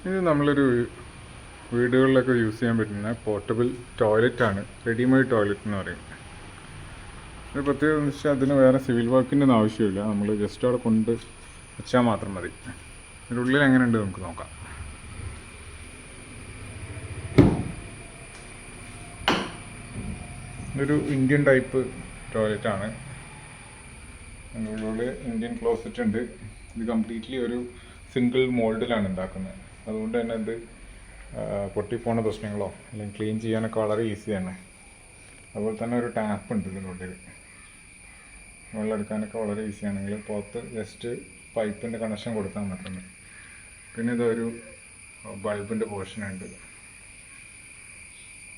ഇത് നമ്മളൊരു വീടുകളിലൊക്കെ യൂസ് ചെയ്യാൻ പറ്റുന്ന പോർട്ടബിൾ ടോയ്ലറ്റാണ്. റെഡിമെയ്ഡ് ടോയ്ലറ്റ് എന്ന് പറയും. ഒരു പ്രത്യേകത എന്ന് വെച്ചാൽ അതിന് വേറെ സിവിൽ വർക്കിൻ്റെ ഒന്നും ആവശ്യമില്ല. നമ്മൾ ജസ്റ്റ് അവിടെ കൊണ്ട് വെച്ചാൽ മാത്രം മതി. ഇതിൻ്റെ ഉള്ളിൽ എങ്ങനെയുണ്ട് നമുക്ക് നോക്കാം. ഇതൊരു ഇന്ത്യൻ ടൈപ്പ് ടോയ്ലറ്റാണ്. അതിൻ്റെ ഉള്ളിൽ ഇന്ത്യൻ ക്ലോസറ്റ് ഉണ്ട്. ഇത് കംപ്ലീറ്റ്ലി ഒരു സിംഗിൾ മോൾഡിലാണ് ഉണ്ടാക്കുന്നത്. അതുകൊണ്ട് തന്നെ ഇത് പൊട്ടിപ്പോണ പ്രശ്നങ്ങളോ അല്ലെങ്കിൽ ക്ലീൻ ചെയ്യാനൊക്കെ വളരെ ഈസിയാണ്. അതുപോലെ തന്നെ ഒരു ടാപ്പ് ഉണ്ട് ഇതിനുള്ളിൽ. വെള്ളം എടുക്കാനൊക്കെ വളരെ ഈസിയാണെങ്കിൽ പുറത്ത് ജസ്റ്റ് പൈപ്പിൻ്റെ കണക്ഷൻ കൊടുത്താൽ മതി. പിന്നെ ഇതൊരു ബൾബിൻ്റെ പോർഷനുണ്ട്.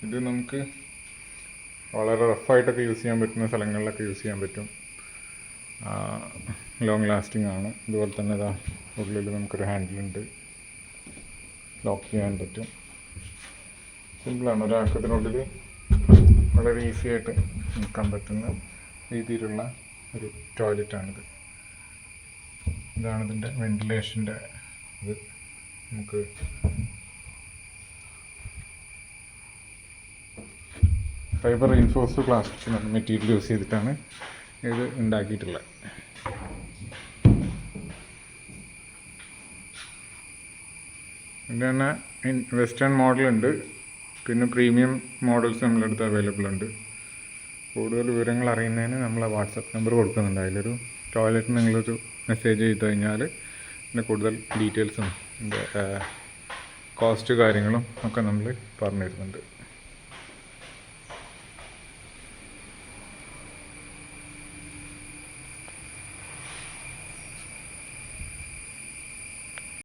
ഇത് നമുക്ക് വളരെ റഫായിട്ടൊക്കെ യൂസ് ചെയ്യാൻ പറ്റുന്ന സ്ഥലങ്ങളിലൊക്കെ യൂസ് ചെയ്യാൻ പറ്റും. ലോങ് ലാസ്റ്റിംഗ് ആണ്. അതുപോലെ തന്നെ ഇതാ ഉള്ളിൽ നമുക്കൊരു ഹാൻഡിലുണ്ട്, ലോക്ക് ചെയ്യാൻ പറ്റും. സിമ്പിളാണ്. ഒരാൾക്ക് ഇതിനുള്ളിൽ വളരെ ഈസി ആയിട്ട് നിൽക്കാൻ പറ്റുന്ന രീതിയിലുള്ള ഒരു ടോയ്ലറ്റാണിത്. ഇതാണ് ഇതിൻ്റെ വെൻറ്റിലേഷൻ്റെ ഇത്. നമുക്ക് fibre reinforced plastic material use ചെയ്തിട്ടാണ് ഇത് ഉണ്ടാക്കിയിട്ടുള്ളത്. ഇതിൻ്റെ തന്നെ വെസ്റ്റേൺ മോഡലുണ്ട്, പിന്നെ പ്രീമിയം മോഡൽസ് നമ്മുടെ അടുത്ത് അവൈലബിൾ ഉണ്ട്. കൂടുതൽ വിവരങ്ങൾ അറിയുന്നതിന് നമ്മൾ വാട്സപ്പ് നമ്പർ കൊടുക്കുന്നുണ്ട്. അതിലൊരു ടോയ്ലറ്റിന് നിങ്ങളൊരു മെസ്സേജ് ചെയ്ത് കഴിഞ്ഞാൽ പിന്നെ കൂടുതൽ ഡീറ്റെയിൽസും കോസ്റ്റ് കാര്യങ്ങളും ഒക്കെ നമ്മൾ പറഞ്ഞു തരുന്നുണ്ട്.